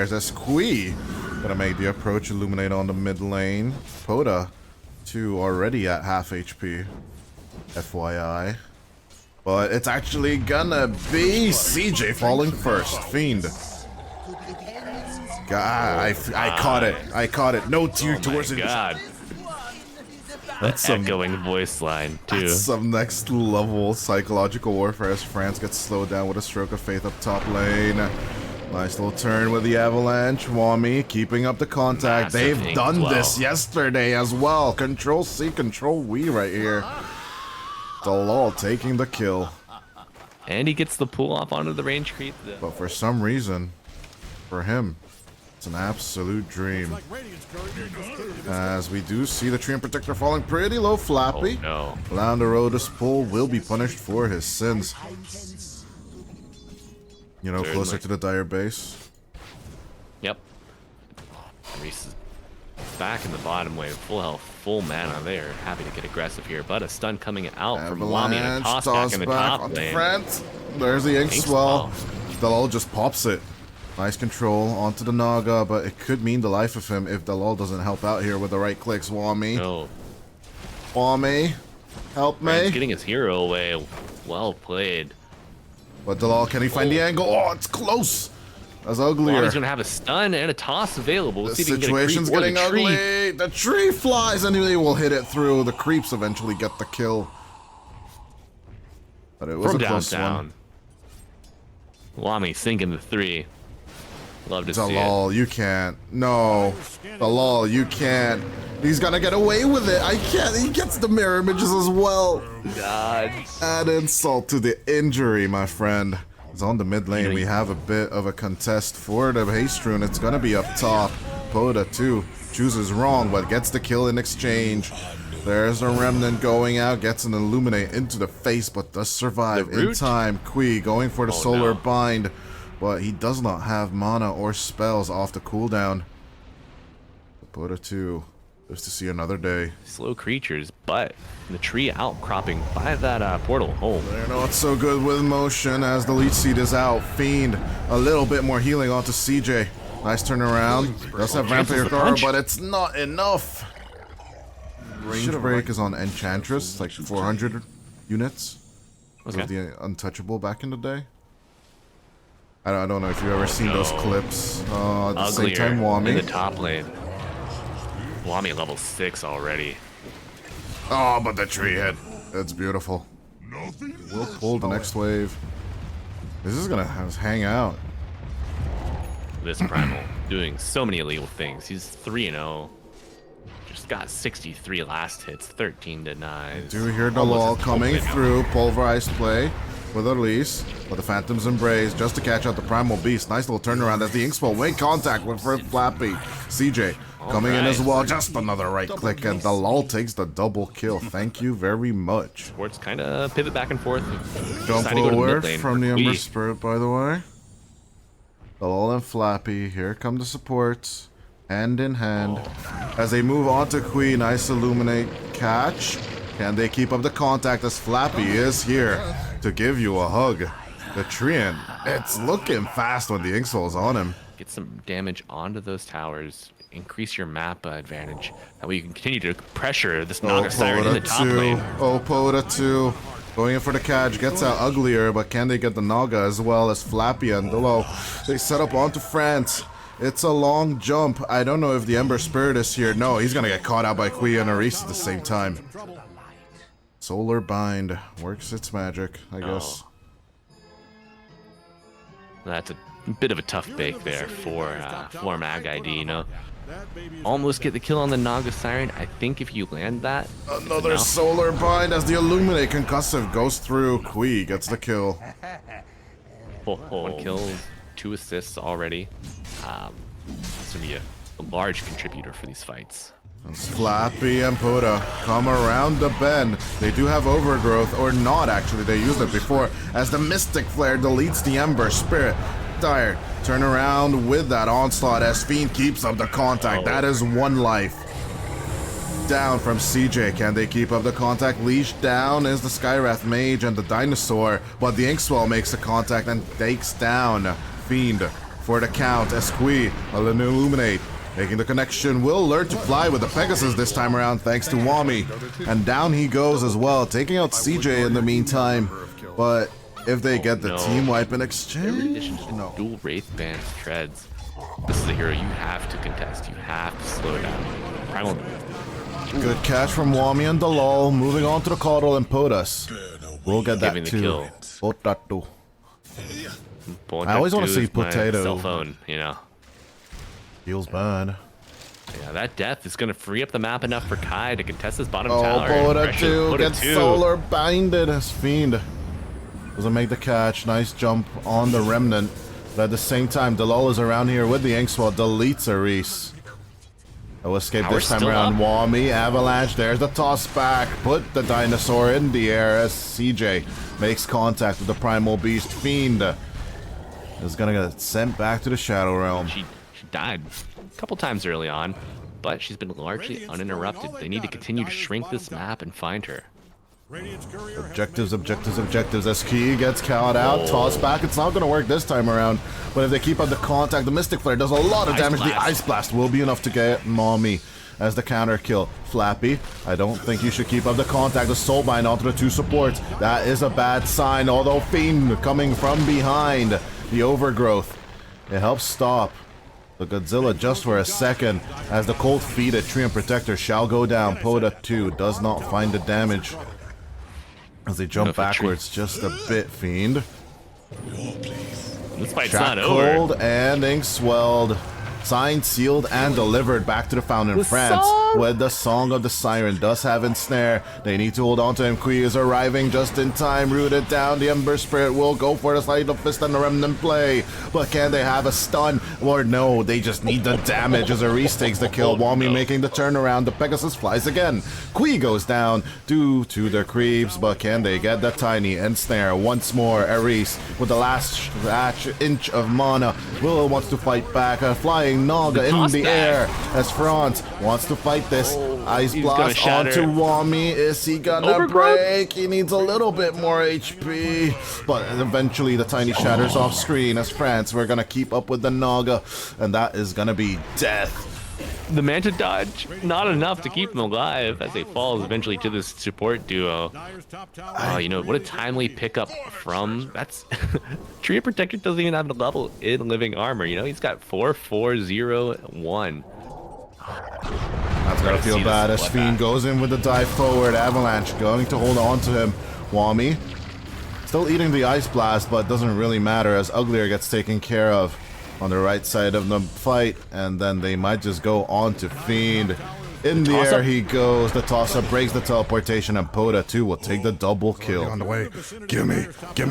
players as Kui gonna make the approach, illuminate on the mid lane. Poda, 2 already at half HP, FYI. But it's actually gonna be CJ falling first. Fiend. God, I caught it. I caught it. No tear towards it. God. That's some echoing voice line too. That's some next level psychological warfare as France gets slowed down with a stroke of faith up top lane. Nice little turn with the avalanche. Wami keeping up the contact. Massive They've done this yesterday as well. Control C, control we right here. Dalal taking the kill. And he gets the pull off onto the range creep. But for some reason, for him, it's an absolute dream. As we do see the Treant Protector falling pretty low, Flappy. Oh, no. Landeroda's pull will be punished for his sins. You know, Certainly. closer to the dire base. Yep. Reese is back in the bottom wave, full health, full mana there. Happy to get aggressive here, but a stun coming out from Wami and a toss back in the top lane. France. There's the ink swell. Dalal just pops it. Nice control onto the Naga, but it could mean the life of him if Dalal doesn't help out here with the right clicks. Wami. No. Wami, help me. He's getting his hero away. Well played. But Dalal, can he find the angle? Oh, it's close. That's uglier. Wami's gonna have a stun and a toss available. The Let's see if he can situation's get a creep getting or the ugly. tree. The tree flies and he will hit it through. The creeps eventually get the kill. But it was From a close downtown. Wami sinking the 3. Love to see it. Dalal, you can't. No. Dalal, you can't. He's gonna get away with it. I can't. He gets the mirror images as well. God. Add insult to the injury, my friend. It's on the mid lane. We have a bit of a contest for the haste rune. It's gonna be up top. Poda too chooses wrong, but gets the kill in exchange. There's a remnant going out, gets an illuminate into the face, but does survive in time. Kui going for the solar bind, but he does not have mana or spells off the cooldown. Poda too lives to see another day. Slow creatures, but the tree outcropping by that portal home. They're not so good with motion as the leech seed is out. Fiend, a little bit more healing onto CJ. Nice turnaround. Does have Vampire Thrower, but it's not enough. Shield Break is on Enchantress, like 400 units. Was it the Untouchable back in the day? I don't know if you've ever seen those clips. At the same time, Wami. In the top lane. Wami level 6 already. Oh, but the tree hit. That's beautiful. We'll pull the next wave. This is gonna have us hang out. This Primal doing so many illegal things. He's 3-0. Just got 63 last hits, 13 denies. Do hear Dalal coming through. Pulverized play with Elise. But the Phantom's Embrace just to catch out the Primal Beast. Nice little turnaround as the Inkswell wing contact with Flappy. CJ coming in as well. Just another right click and Dalal takes the double kill. Thank you very much. Sports kind of pivot back and forth. Jump forward from the Ember Spirit, by the way. Dalal and Flappy. Here come the supports. Hand in hand. As they move on to Kui. Nice illuminate catch. Can they keep up the contact as Flappy is here to give you a hug? The Treant, it's looking fast when the Inkswell is on him. Get some damage onto those towers. Increase your map advantage. That way you can continue to pressure this Naga Siren in the top lane. Poda too. Going in for the catch. Gets out uglier, but can they get the Naga as well as Flappy and Dolo? They set up onto France. It's a long jump. I don't know if the Ember Spirit is here. No, he's gonna get caught out by Kui and Aris at the same time. Solar Bind works its magic, I guess. That's a bit of a tough bake there for Mag ID, you know. Almost get the kill on the Naga Siren. I think if you land that... Another Solar Bind as the Illuminate Concussive goes through. Kui gets the kill. 1 kill, 2 assists already. This will be a large contributor for these fights. Flappy and Poda come around the bend. They do have Overgrowth, or not actually, they used it before, as the Mystic Flare deletes the Ember Spirit. Dire, turn around with that onslaught as Fiend keeps up the contact. That is 1 life. Down from CJ, can they keep up the contact? Leash down is the Skywrath Mage and the Dinosaur, but the Inkswell makes the contact and takes down Fiend. for the count as Kui will illuminate. Making the connection, will learn to fly with the Pegasus this time around thanks to Wami. And down he goes as well, taking out CJ in the meantime. But if they get the team wipe in exchange, dual Wraith Band treads. This is a hero you have to contest. You have to slow down. Primal. Good catch from Wami and Dalal. Moving on to the Coddle and Podas. We'll get that too. Potato. I always want to see potato. Cell phone, you know. Feels bad. Yeah, that death is going to free up the map enough for Kai to contest his bottom tower. Oh, Poda 2 gets solar binded as Fiend. Doesn't make the catch. Nice jump on the Remnant. But at the same time, Dalal is around here with the Inkswell. Deletes Aris. He'll escape this time around. Wami, Avalanche. There's the toss back. Put the dinosaur in the air as CJ makes contact with the Primal Beast. Fiend is going to get sent back to the Shadow Realm. She died a couple times early on, but she's been largely uninterrupted. They need to continue to shrink this map and find her. Objectives as Key gets caught out. Toss back. It's not going to work this time around, but if they keep up the contact, the Mystic Flare does a lot of damage. The Ice Blast will be enough to get Mommy as the counter kill. Flappy, I don't think you should keep up the contact. The Soulbind onto the two supports. That is a bad sign, although Fiend coming from behind the Overgrowth. It helps stop the Godzilla just for a second as the Cold Feet Treant Protector shall go down. Poda 2 does not find the damage as they jump backwards just a bit. Fiend. This fight's not over. Cold and ink swelled. Signed, sealed, and delivered back to the Fountain France with the Song of the Siren. Does have ensnare. They need to hold on to him. Kui is arriving just in time. Rooted down. The Ember Spirit will go for the Slide of Fist and the Remnant play. But can they have a stun? Or no, they just need the damage as Aris takes the kill. Wami making the turnaround. The Pegasus flies again. Kui goes down due to the creeps. But can they get the tiny ensnare once more? Aris with the last inch of mana. Will wants to fight back. Flying Naga in the air as Franz wants to fight this. Ice Blast onto Wami. Is he gonna break? He needs a little bit more HP. But eventually the tiny shatters off screen as France. We're gonna keep up with the Naga, and that is gonna be death. The Manta dodge, not enough to keep him alive as he falls eventually to this support duo. Oh, you know, what a timely pickup from... That's... Treant Protector doesn't even have the level in living armor, you know? He's got 4-4-0-1. That's gotta feel bad as Fiend goes in with the dive forward. Avalanche going to hold on to him. Wami still eating the Ice Blast, but doesn't really matter as Uglier gets taken care of on the right side of the fight, and then they might just go on to Fiend. In the air he goes. The toss-up breaks the teleportation, and Poda 2 will take the double kill. On the way. Give me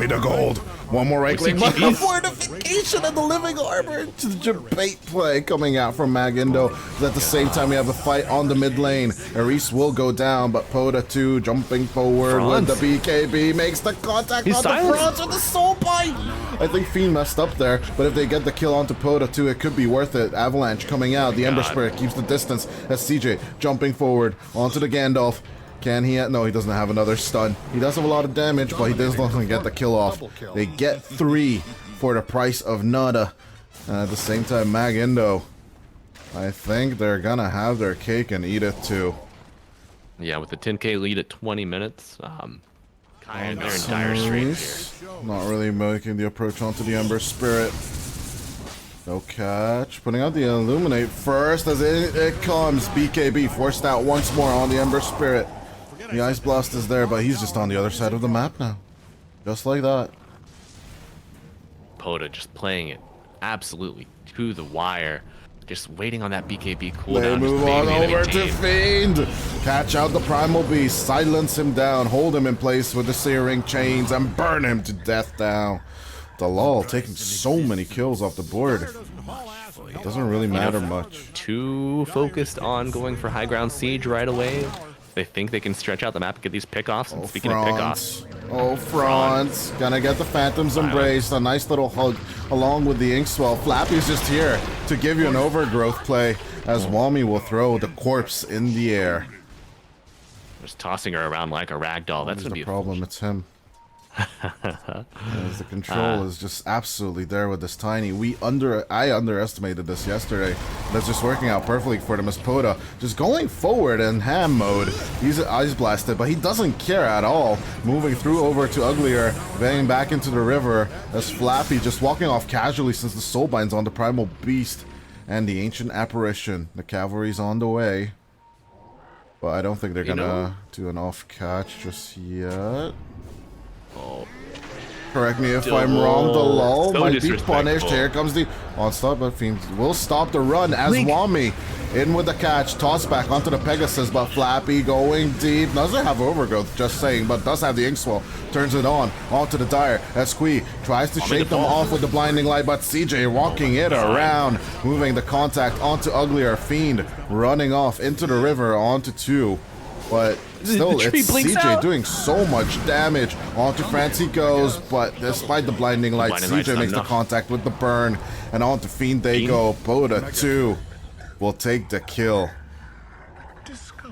the gold. One more right click. Fortification of the living armor to the debate play coming out from Magindo. At the same time, we have a fight on the mid lane. Aris will go down, but Poda 2 jumping forward with the BKB makes the contact on the Franz with the soul bite. I think Fiend messed up there, but if they get the kill onto Poda 2, it could be worth it. Avalanche coming out. The Ember Spirit keeps the distance as CJ jumping forward onto the Gandalf. Can he? No, he doesn't have another stun. He does have a lot of damage, but he doesn't get the kill off. They get 3 for the price of nada. And at the same time, Magindo, I think they're gonna have their cake and eat it too. Yeah, with the 10k lead at 20 minutes, they're in dire straits here. Not really making the approach onto the Ember Spirit. No catch. Putting out the Illuminate first as it comes. BKB forced out once more on the Ember Spirit. The Ice Blast is there, but he's just on the other side of the map now. Just like that. Poda just playing it absolutely to the wire. Just waiting on that BKB cooldown. They move on over to Fiend. Catch out the Primal Beast. Silence him down. Hold him in place with the Searing Chains and burn him to death down. Dalal taking so many kills off the board. It doesn't really matter much. Too focused on going for high ground siege right away. They think they can stretch out the map and get these pickoffs. And speaking of pickoffs. Oh, Franz. Gonna get the Phantom's Embrace. A nice little hug along with the Inkswell. Flappy's just here to give you an overgrowth play as Wami will throw the corpse in the air. Just tossing her around like a rag doll. That's gonna be the problem. It's him. As the control is just absolutely there with this tiny. I underestimated this yesterday. That's just working out perfectly for them as Poda just going forward in ham mode. He's eyes blasted, but he doesn't care at all. Moving through over to Uglier, banging back into the river as Flappy just walking off casually since the Soulbind's on the Primal Beast and the Ancient Apparition. The cavalry's on the way, but I don't think they're gonna do an off catch just yet. Oh. Correct me if I'm wrong, the lull might be disrespectful. punished. Here comes the onslaught, but Fiends will stop the run as Wami in with the catch. Toss back onto the Pegasus, but Flappy going deep. Doesn't have overgrowth, just saying, but does have the Inkswell. Turns it on, onto the Dire. As Kui tries to shake them off with the blinding light, but CJ walking it around. Moving the contact onto Uglier. Fiend running off into the river onto 2. But still, it's CJ doing so much damage. Onto France he goes, but despite the blinding light, CJ makes the contact with the burn. And onto Fiend they go. Poda 2 will take the kill.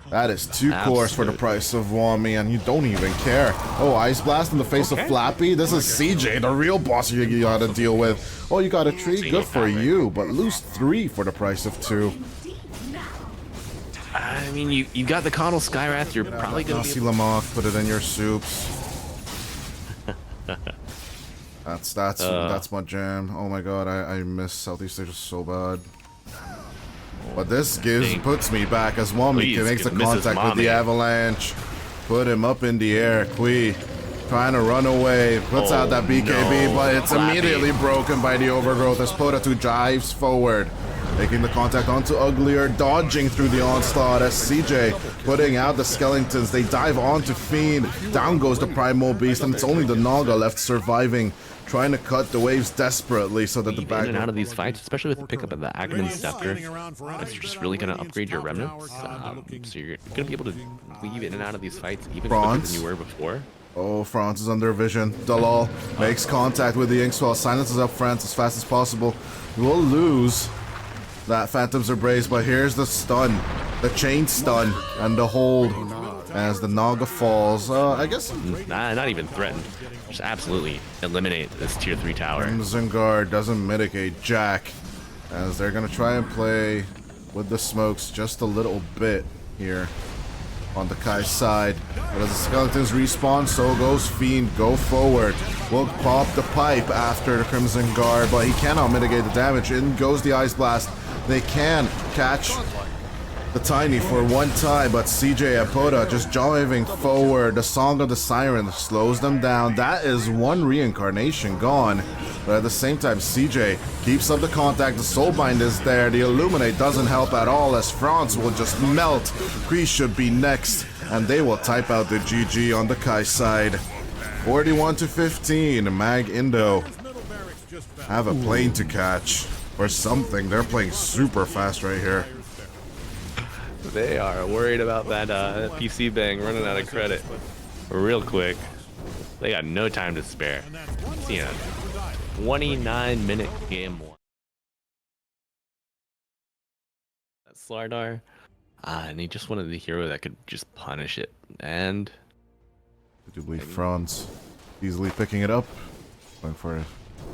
That is 2 cores for the price of Wami, and you don't even care. Oh, Ice Blast in the face of Flappy. This is CJ, the real boss you gotta deal with. Oh, you got a tree? Good for you, but lose 3 for the price of 2. I mean, you got the Connell Skywrath. You're probably gonna see Lamont, put it in your soups. That's my jam. Oh my god, I miss Southeast Asia so bad. But this puts me back as Wami makes the contact with the Avalanche. Put him up in the air. Kui trying to run away, puts out that BKB, but it's immediately broken by the overgrowth as Poda 2 drives forward. Making the contact onto Uglier, dodging through the onslaught as CJ putting out the skeletons. They dive onto Fiend. Down goes the Primal Beast, and it's only the Naga left surviving, trying to cut the waves desperately so that the back in and out of these fights, especially with the pickup of the Akan Scepter, it's just really going to upgrade your remnants. So you're going to be able to weave in and out of these fights even quicker than you were before. Oh, France is under vision. Dalal makes contact with the Inkswell, silences up France as fast as possible. We'll lose that Phantom's Embrace, but here's the stun, the chain stun, and the hold as the Naga falls. I guess not even threatened. Just absolutely eliminate this tier 3 tower. Crimson Guard doesn't mitigate Jack, as they're gonna try and play with the smokes just a little bit here on the Kai side. But as the skeletons respawn, so goes Fiend. Go forward. Will pop the pipe after the Crimson Guard, but he cannot mitigate the damage. In goes the Ice Blast. They can catch the Tiny for one time, but CJ and Poda just driving forward. The Song of the Siren slows them down. That is 1 reincarnation gone. But at the same time, CJ keeps up the contact. The Soulbind is there. The Illuminate doesn't help at all as France will just melt. Kree should be next, and they will type out the GG on the Kai side. 41-15. Mag Indo have a plane to catch or something. They're playing super fast right here. They are worried about that PC bang running out of credit real quick. They got no time to spare. See a 29-minute game one. That's Slardar. And he just wanted the hero that could just punish it. And I do believe France easily picking it up. Going for a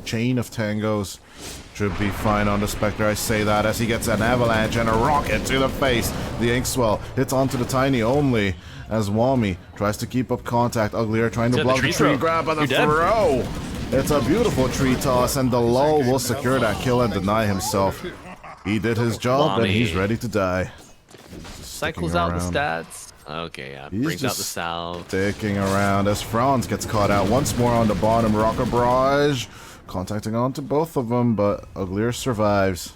chain of tangos. Should be fine on the Spectre. I say that as he gets an avalanche and a rocket to the face. The Inkswell hits onto the Tiny only as Wami tries to keep up contact. Uglier trying to block the tree grab and the throw. It's a beautiful tree toss, and the lull will secure that kill and deny himself. He did his job, and he's ready to die. Cycles out the stats. Okay, yeah, brings out the south. Sticking around as Franz gets caught out once more on the bottom. Rocker Barrage contacting onto both of them, but Uglier survives.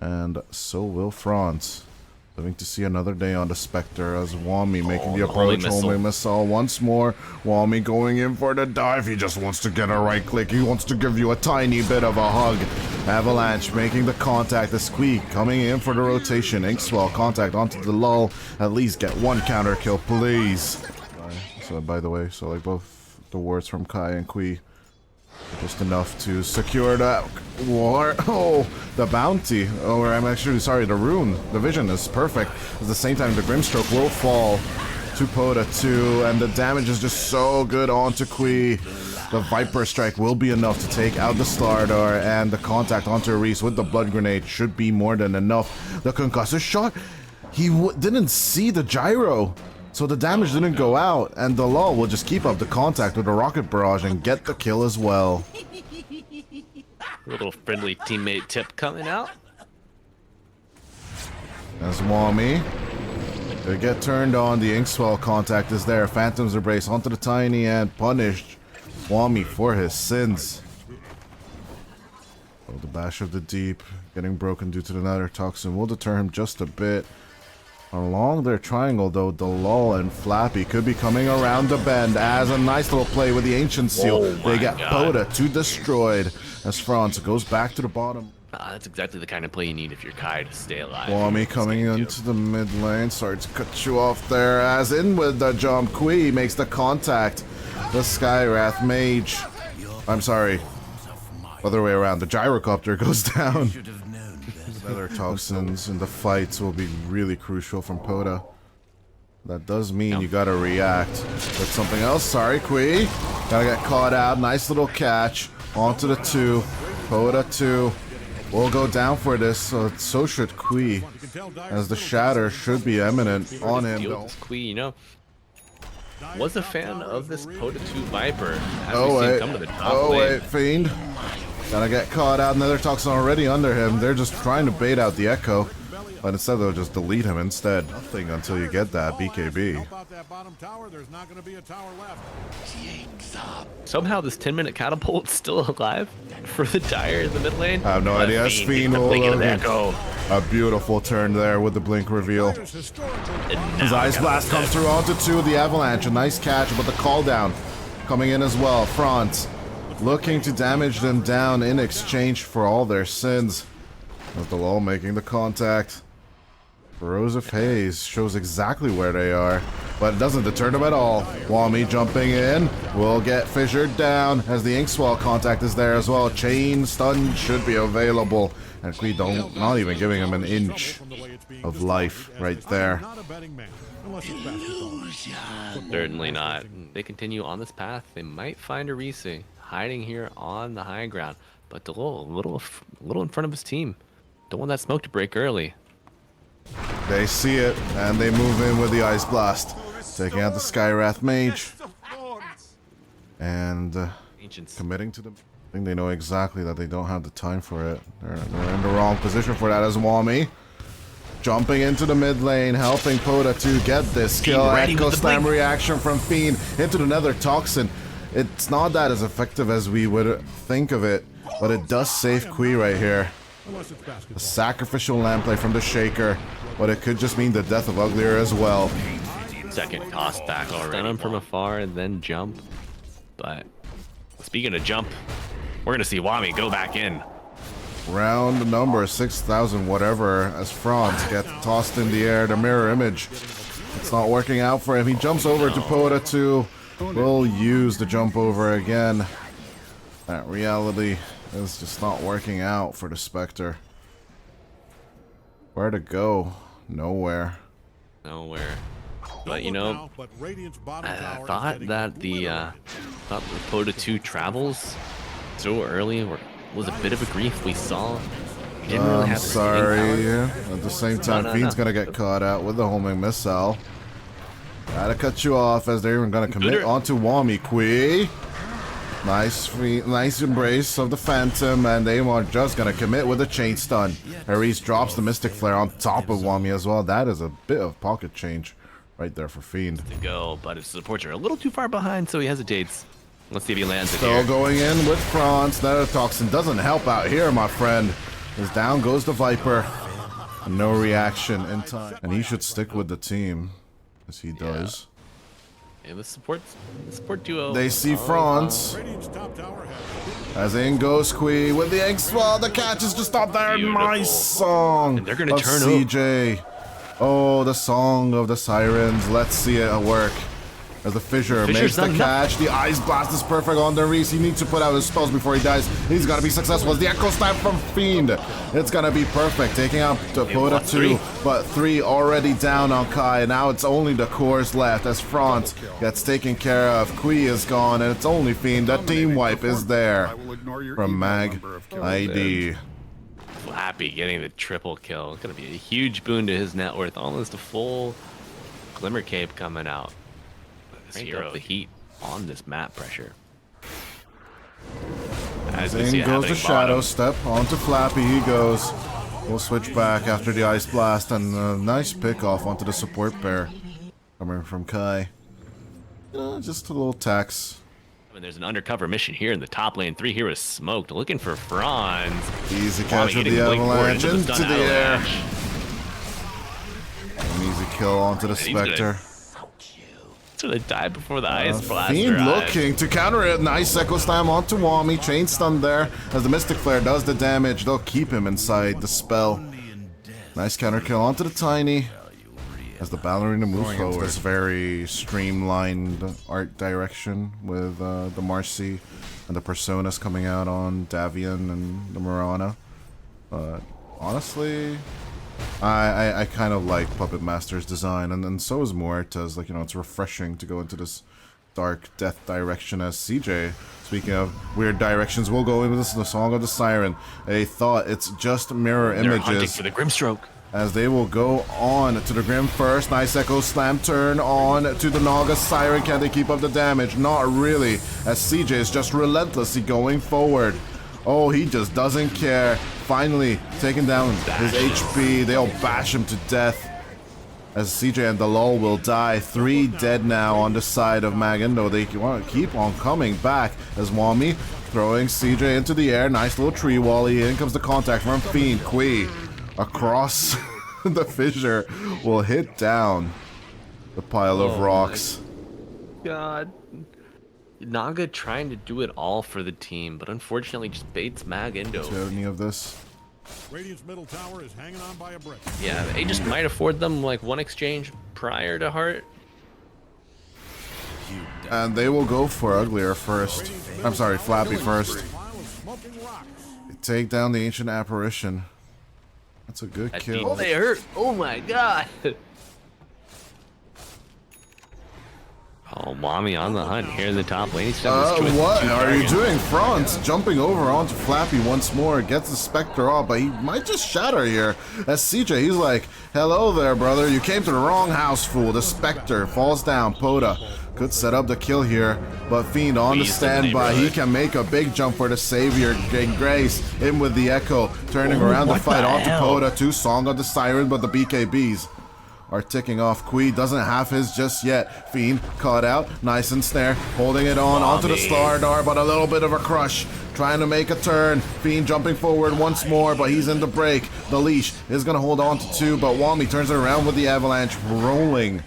And so will Franz. Living to see another day on the Spectre as Wami making the approach. Homing missile once more. Wami going in for the dive. He just wants to get a right click. He wants to give you a tiny bit of a hug. Avalanche making the contact. The Squeak coming in for the rotation. Inkswell contact onto the lull. At least get one counter kill, please. So by the way, so like both the wards from Kai and Kui, just enough to secure that war. Oh, the bounty. Oh, I'm actually sorry, the rune. The vision is perfect. At the same time, the Grimstroke will fall. to Poda 2, and the damage is just so good onto Kui. The Viper Strike will be enough to take out the starter, and the contact onto Reese with the Blood Grenade should be more than enough. The concussive shot, he didn't see the gyro, so the damage didn't go out, and the Law will just keep up the contact with the Rocket Barrage and get the kill as well. A little friendly teammate tip coming out. As Wami, they get turned on, the Inkswell contact is there. Phantom's Embrace onto the Tiny and punished Wami for his sins. Oh, the Bash of the Deep getting broken due to the Nether Toxin will deter him just a bit. Along their triangle, though, the Lull and Flappy could be coming around the bend as a nice little play with the Ancient Seal. They get Poda 2 destroyed as Franz goes back to the bottom. That's exactly the kind of play you need if you're Kai to stay alive. Wami coming into the mid lane. Sorry to cut you off there. As in with the jump, Kui makes the contact. The Skywrath Mage. I'm sorry. Other way around. The Gyrocopter goes down. Other toxins in the fights will be really crucial from Poda. That does mean you gotta react with something else. Sorry, Kui. Gotta get caught out. Nice little catch. Onto the 2. Poda 2. We'll go down for this, so should Kui, as the shatter should be imminent on him. Kui, you know, was a fan of this Poda 2 Viper. Oh wait, Fiend. Gotta get caught out. Another Toxin already under him. They're just trying to bait out the Echo, but instead they'll just delete him instead. Nothing until you get that BKB. Somehow this 10-minute catapult's still alive for the Dire in the mid lane. I have no idea. Fiend will a beautiful turn there with the blink reveal. His Ice Blast comes through onto 2 of the Avalanche. A nice catch, but the call down coming in as well. Franz looking to damage them down in exchange for all their sins. As the Lull making the contact. Corrosive Haze shows exactly where they are, but it doesn't deter them at all. Wami jumping in will get fissured down as the Inkswell contact is there as well. Chain stun should be available, and Kui not even giving him an inch of life right there. Certainly not. They continue on this path. They might find a Reese hiding here on the high ground, but the little in front of his team. Don't want that smoke to break early. They see it, and they move in with the Ice Blast, taking out the Skywrath Mage. And committing to them. I think they know exactly that they don't have the time for it. They're in the wrong position for that as Wami. Jumping into the mid lane, helping Poda to get this kill. Echo Slam reaction from Fiend into the Nether Toxin. It's not that as effective as we would think of it, but it does save Kui right here. A sacrificial lamb play from the Shaker, but it could just mean the death of Uglier as well. Second toss back already. Stun him from afar and then jump. But speaking of jump, we're gonna see Wami go back in. Round number 6,000 whatever as Franz gets tossed in the air. The mirror image. It's not working out for him. He jumps over to Poda 2. Will use the jump over again. That reality is just not working out for the Spectre. Where to go? Nowhere. Nowhere. But you know, I thought that the Poda 2 travels so early was a bit of a grief. We saw. Didn't really have sorry. At the same time, Fiend's gonna get caught out with the homing missile. Gotta cut you off as they're even gonna commit onto Wami. Kui. Nice embrace of the Phantom, and they are just gonna commit with a chain stun. Harris drops the Mystic Flare on top of Wami as well. That is a bit of pocket change right there for Fiend. To go, but his supports are a little too far behind, so he hesitates. Let's see if he lands it here. Still going in with Franz. Nether Toxin doesn't help out here, my friend. As down goes the Viper. No reaction in time. And he should stick with the team, as he does. Yeah, the support duo. They see Franz. As in goes Kui with the Inkswell. The catch is just up there. Nice song and they're gonna turn CJ. Oh, the song of the Sirens. Let's see it work. as the Fissure makes the catch. The Ice Blast is perfect on the Reese. He needs to put out his spells before he dies. He's gonna be successful as the Echo Stab from Fiend. It's gonna be perfect, taking out Poda 2, but 3 already down on Kai. Now it's only the cores left as Franz gets taken care of. Kui is gone, and it's only Fiend. The team wipe is there from Mag ID. Flappy getting the triple kill. It's gonna be a huge boon to his net worth. Almost a full Glimmer Cape coming out. Crank up the heat on this map pressure. As in goes the Shadow Step onto Flappy. He goes. We'll switch back after the Ice Blast, and a nice pick off onto the support pair coming from Kai. Just a little tax. I mean, there's an undercover mission here in the top lane. 3 heroes smoked, looking for Franz. Easy catch with the avalanche into the air. An easy kill onto the Spectre. So they died before the Ice Blast. Fiend looking to counter it. Nice Echo Slam onto Wami. Chain stun there as the Mystic Flare does the damage. They'll keep him inside the spell. Nice counter kill onto the Tiny as the Ballerina moves forward. This very streamlined art direction with the Marcy and the Personas coming out on Davian and the Mirana. But honestly, I kind of like Puppet Master's design, and so is Muerta's. Like, you know, it's refreshing to go into this dark death direction as CJ. Speaking of weird directions, we'll go into this in the Song of the Siren. A thought, it's just mirror images. They're hunting for the Grimstroke. As they will go on to the Grim first. Nice Echo Slam turn on to the Naga Siren. Can they keep up the damage? Not really, as CJ is just relentlessly going forward. Oh, he just doesn't care. Finally, taking down his HP. They'll bash him to death. As CJ and the LOL will die. 3 dead now on the side of Magendo. They want to keep on coming back as Wami throwing CJ into the air. Nice little tree wally. In comes the contact from Fiend. Kui across the fissure will hit down the pile of rocks. God. Naga trying to do it all for the team, but unfortunately just baits Magendo. Any of this? Radiant's middle tower is hanging on by a brick. Yeah, they just might afford them like one exchange prior to Heart. And they will go for Uglier first. I'm sorry, Flappy first. They take down the Ancient Apparition. That's a good kill. Oh, they hurt. Oh my god. Oh, Mommy on the hunt here in the top lane. What are you doing? Franz jumping over onto Flappy once more. Gets the Spectre off, but he might just shatter here. As CJ, he's like, hello there, brother. You came to the wrong house, fool. The Spectre falls down. Poda could set up the kill here, but Fiend on the standby. He can make a big jump for the Savior. Grace in with the Echo, turning around the fight onto Poda. 2 Song of the Siren, but the BKBs are ticking off. Kui doesn't have his just yet. Fiend caught out, nice and snare, holding it on onto the Slardar, but a little bit of a crush. Trying to make a turn. Fiend jumping forward once more, but he's in the break. The leash is gonna hold on to 2, but Wami turns it around with the avalanche, rolling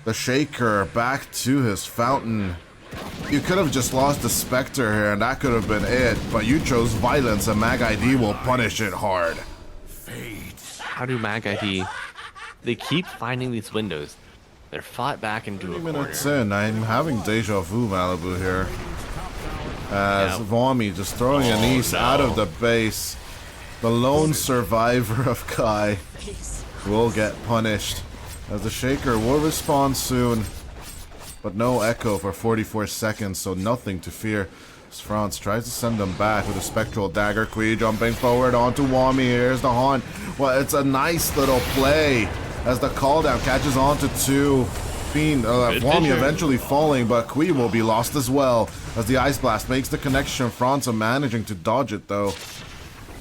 the Shaker back to his fountain. You could have just lost the Spectre here, and that could have been it, but you chose violence, and Mag ID will punish it hard. How do Mag ID? They keep finding these windows. They're fought back into a 3 corner. minutes in, I'm having deja vu Malibu here. As Wami just throwing Anise out of the base. The lone survivor of Kai will get punished. As the Shaker will respawn soon. But no Echo for 44 seconds, so nothing to fear. As Franz tries to send them back with a Spectral Dagger. Kui jumping forward onto Wami. Here's the haunt. Well, it's a nice little play. As the call down catches on to 2. Fiend, Wami eventually falling, but Kui will be lost as well. As the Ice Blast makes the connection, Franz managing to dodge it though.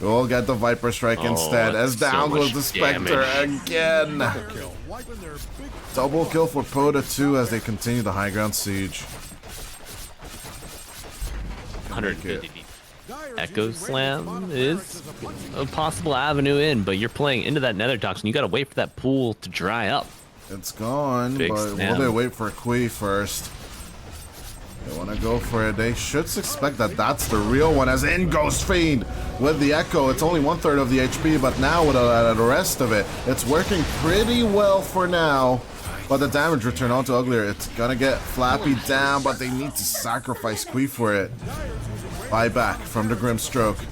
We'll get the Viper Strike instead. As down goes the Spectre again. Double kill for Poda 2 as they continue the high ground siege. 150 deep. Echo Slam is a possible avenue in, but you're playing into that Nether Toxin. You gotta wait for that pool to dry up. It's gone, Big but snap. will they wait for Kui first? They want to go for it. They should suspect that that's the real one, as in goes Fiend with the Echo. It's only 1/3 of the HP, but now with the rest of it, it's working pretty well for now. But the damage return onto Uglier. It's gonna get Flappy down, but they need to sacrifice Quee for it. Buyback from the Grimstroke.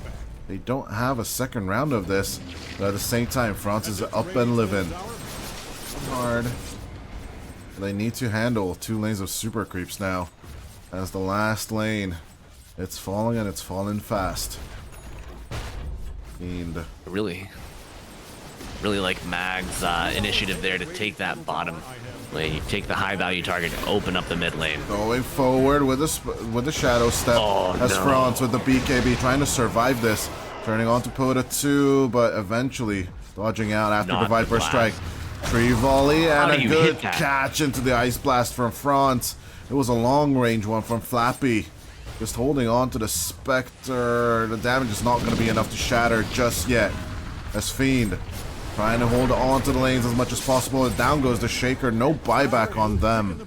They don't have a second round of this, but at the same time, France is up and living. Hard. They need to handle 2 lanes of super creeps now. As the last lane, it's falling and it's falling fast. Fiend. Really like Mag's initiative there to take that bottom lane. You take the high value target and open up the mid lane. Going forward with the shadow step. As France with the BKB trying to survive this. Turning on to Poda 2, but eventually dodging out after the Viper Strike. Tree volley and a good catch into the Ice Blast from France. It was a long range one from Flappy. Just holding on to the Spectre. The damage is not going to be enough to shatter just yet. As Fiend trying to hold on to the lanes as much as possible. And down goes the Shaker. No buyback on them.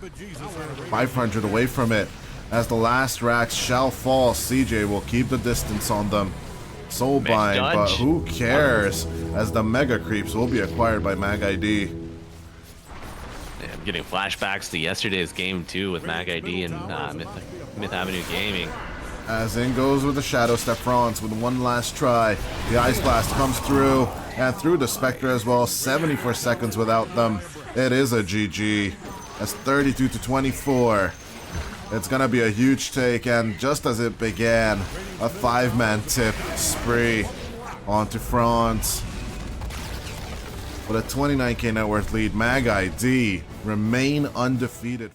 500 away from it. As the last racks shall fall, CJ will keep the distance on them. Soulbind, but who cares? As the Mega Creeps will be acquired by Mag ID. Yeah, I'm getting flashbacks to yesterday's game too with Mag ID and Myth Avenue Gaming. As in goes with the Shadow Step France with one last try. The Ice Blast comes through and through the Spectre as well. 74 seconds without them. It is a GG. That's 32-24. It's gonna be a huge take, and just as it began, a 5-man tip spree onto France. With a 29k net worth lead, Mag ID remain undefeated.